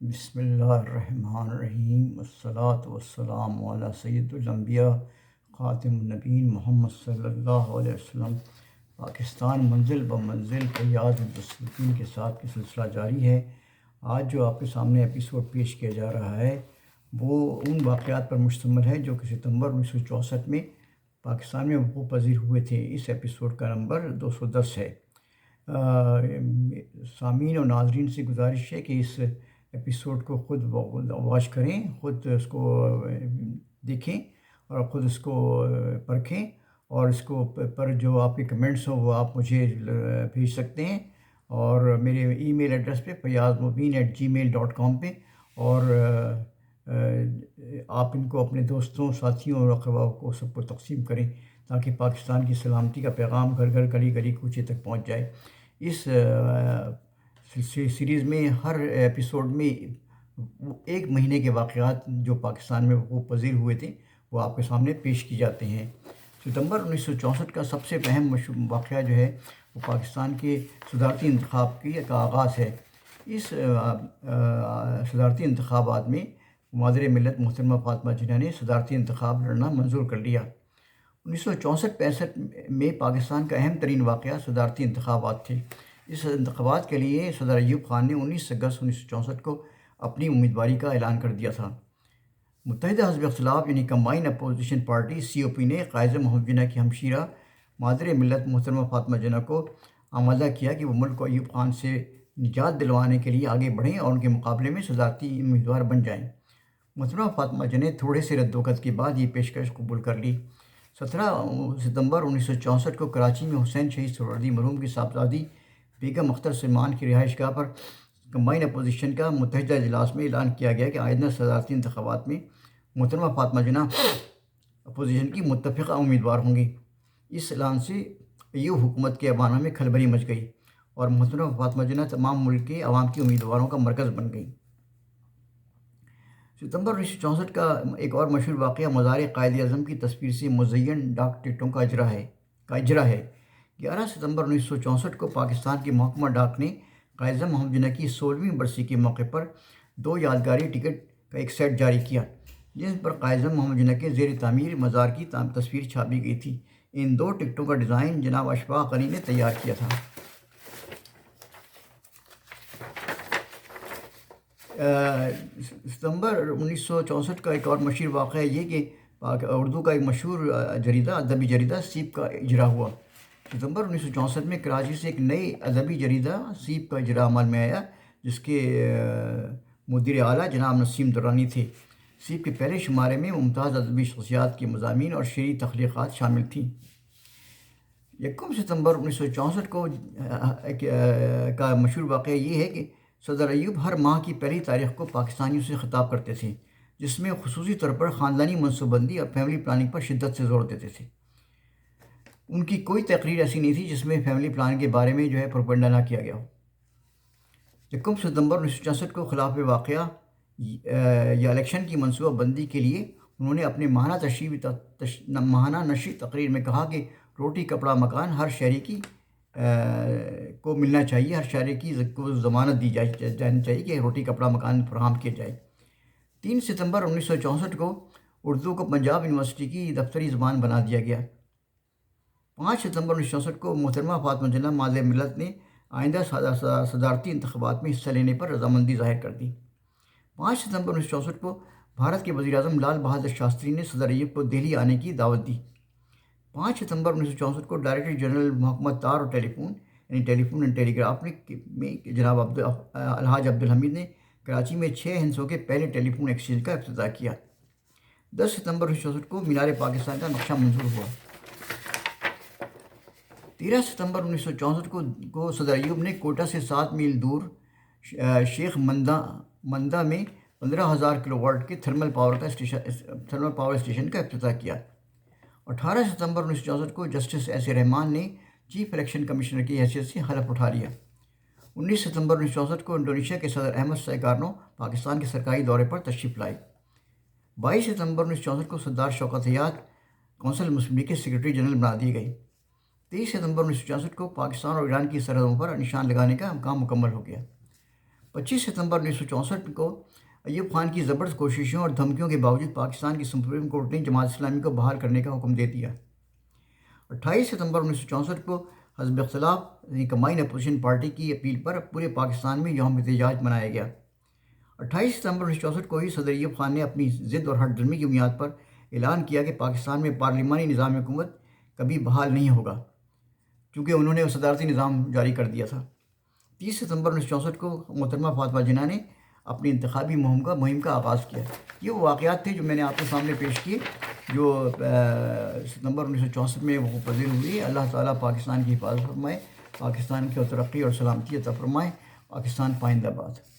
بسم اللہ الرحمن الرحیم والصلاة والسلام علی سید الانبیاء خاتم النبیین محمد صلی اللہ علیہ وسلم۔ پاکستان منزل بمنزل فیاض المسلمین کے ساتھ کی سلسلہ جاری ہے۔ آج جو آپ کے سامنے ایپیسوڈ پیش کیا جا رہا ہے وہ ان واقعات پر مشتمل ہے جو کہ ستمبر 1964 میں پاکستان میں وقوع پذیر ہوئے تھے۔ اس ایپیسوڈ کا نمبر 210 ہے۔ سامعین اور ناظرین سے گزارش ہے کہ اس ایپیسوڈ کو خود واچ کریں، خود اس کو دیکھیں اور خود اس کو پرکھیں، اور اس کو پر جو آپ کے کمنٹس ہوں وہ آپ مجھے بھیج سکتے ہیں، اور میرے ای میل ایڈریس پہ fayazmobeen@gmail.com پہ، اور آپ ان کو اپنے دوستوں، ساتھیوں اور اقرباء کو سب کو تقسیم کریں تاکہ پاکستان کی سلامتی کا پیغام گھر گھر گلی گلی کوچے تک پہنچ جائے۔ اس سیریز میں ہر ایپیسوڈ میں ایک مہینے کے واقعات جو پاکستان میں وقوع پذیر ہوئے تھے وہ آپ کے سامنے پیش کی جاتے ہیں۔ ستمبر 1964 کا سب سے اہم واقعہ جو ہے وہ پاکستان کے صدارتی انتخاب کا آغاز ہے۔ اس صدارتی انتخابات میں مادر ملت محترمہ فاطمہ جناح نے صدارتی انتخاب لڑنا منظور کر لیا۔ 1964-65 میں پاکستان کا اہم ترین واقعہ صدارتی انتخابات تھے۔ اس انتخابات کے لیے صدر ایوب خان نے 19 اگست 1964 کو اپنی امیدواری کا اعلان کر دیا تھا۔ متحدہ حزب اختلاف یعنی کمبائنڈ اپوزیشن پارٹی COP نے قائد محمد جناح کی ہمشیرہ مادر ملت محترمہ فاطمہ جناح کو آمادہ کیا کہ وہ ملک کو ایوب خان سے نجات دلوانے کے لیے آگے بڑھیں اور ان کے مقابلے میں صدارتی امیدوار بن جائیں۔ محترمہ فاطمہ جناح نے تھوڑے سے رد و بدل کے بعد یہ پیشکش قبول کر لی۔ 17 ستمبر 1964 کو کراچی میں حسین شہید سہروردی مرحوم کی صاحبزادی بیگم اختر سلمان کی رہائش گاہ پر کمبائنڈ اپوزیشن کا متحدہ اجلاس میں اعلان کیا گیا کہ آئندہ صدارتی انتخابات میں محترمہ فاطمہ جناح اپوزیشن کی متفقہ امیدوار ہوں گی۔ اس اعلان سے ایوب حکومت کے ایوانوں میں کھلبلی مچ گئی اور محترمہ فاطمہ جناح تمام ملک کے عوام کی امیدواروں کا مرکز بن گئی۔ ستمبر 1964 کا ایک اور مشہور واقعہ مزار قائد اعظم کی تصویر سے مزین ڈاک ٹکٹوں کا اجرا ہے۔ 11 ستمبر 1964 کو پاکستان کے محکمہ ڈاک نے قائد اعظم محمد جناح کی 16ویں برسی کے موقع پر 2 یادگاری ٹکٹ کا ایک سیٹ جاری کیا جن پر قائد اعظم محمد جناح کے زیر تعمیر مزار کی تصویر چھاپی گئی تھی۔ ان 2 ٹکٹوں کا ڈیزائن جناب اشفاق غنی نے تیار کیا تھا۔ ستمبر 1964 کا ایک اور مشہور واقعہ یہ کہ اردو کا ایک مشہور ادبی جریدہ سیپ کا اجرا ہوا۔ ستمبر 1964 میں کراچی سے ایک نئی ادبی جریدہ سیپ کا اجرا عمل میں آیا جس کے مدیر اعلیٰ جناب نسیم درانی تھے۔ سیپ کے پہلے شمارے میں ممتاز ادبی شخصیات کے مضامین اور شعری تخلیقات شامل تھیں۔ 1 ستمبر 1964 کو کا مشہور واقعہ یہ ہے کہ صدر ایوب ہر ماہ کی پہلی تاریخ کو پاکستانیوں سے خطاب کرتے تھے جس میں خصوصی طور پر خاندانی منصوبہ بندی اور فیملی پلاننگ پر شدت سے زور دیتے تھے۔ ان کی کوئی تقریر ایسی نہیں تھی جس میں فیملی پلان کے بارے میں پروپیگنڈا نہ کیا گیا ہو۔ 1 ستمبر 1964 کو خلاف واقعہ یا الیکشن کی منصوبہ بندی کے لیے انہوں نے اپنے ماہانہ نشری تقریر میں کہا کہ روٹی کپڑا مکان ہر شہری کی کو ملنا چاہیے، ہر شہری کی کو ضمانت دی جانی چاہیے کہ روٹی کپڑا مکان فراہم کیا جائے۔ 3 ستمبر 1964 کو اردو کو پنجاب یونیورسٹی کی دفتری زبان بنا دیا گیا۔ 5 ستمبر 1964 کو محترمہ فاطمہ جناح مادر ملت نے آئندہ صدارتی انتخابات میں حصہ لینے پر رضامندی ظاہر کر دی۔ 5 ستمبر 1964 کو بھارت کے وزیر اعظم لال بہادر شاستری نے صدر ایوب کو دہلی آنے کی دعوت دی۔ 5 ستمبر 1964 کو ڈائریکٹر جنرل محکمہ تار اور ٹیلی فون یعنی ٹیلی فون اینڈ ٹیلی گراف میں جناب الحاج عبدالحمید نے کراچی میں 6 ہندسوں کے پہلے ٹیلی فون ایکسچینج کا افتتاح کیا۔ 10 ستمبر 1964 کو مینار پاکستان کا نقشہ منظور ہوا۔ 13 ستمبر 1964 کو صدر ایوب نے کوئٹہ سے 7 میل دور شیخ مندہ میں 15,000 کلو واٹ کے تھرمل پاور اسٹیشن کا افتتاح کیا۔ 18 ستمبر 1964 کو جسٹس ایس اے رحمان نے چیف الیکشن کمشنر کی حیثیت سے حلف اٹھا لیا۔ 19 ستمبر 1964 کو انڈونیشیا کے صدر احمد سیکارنو پاکستان کے سرکاری دورے پر تشریف لائے۔ 22 ستمبر 1964 کو سردار شوکت حیات کونسل مسلم لیگ کے سیکرٹری جنرل بنا دیے گئے۔ 23 ستمبر 1964 کو پاکستان اور ایران کی سرحدوں پر نشان لگانے کا کام مکمل ہو گیا۔ 25 ستمبر 1964 کو ایوب خان کی زبردست کوششوں اور دھمکیوں کے باوجود پاکستان کی سپریم کورٹ نے جماعت اسلامی کو بحال کرنے کا حکم دے دیا۔ 28 ستمبر 1964 کو حزب اختلاف یعنی کمبائنڈ اپوزیشن پارٹی کی اپیل پر پورے پاکستان میں یوم احتجاج منایا گیا۔ 28 ستمبر 1964 کو ہی صدر ایوب خان نے اپنی ضد اور ہٹ درمی کی بنیاد پر اعلان کیا کہ پاکستان میں پارلیمانی نظام حکومت کبھی بحال نہیں ہوگا، چونکہ انہوں نے صدارتی نظام جاری کر دیا تھا۔ 30 ستمبر 1964 کو محترمہ فاطمہ جناح نے اپنی انتخابی مہم کا آغاز کیا۔ یہ وہ واقعات تھے جو میں نے آپ کے سامنے پیش کیے، جو ستمبر 1964 میں وہ پذیر ہوئی۔ اللہ تعالیٰ پاکستان کی حفاظت فرمائے، پاکستان کی ترقی اور سلامتی عطا فرمائے۔ پاکستان پائندہ باد۔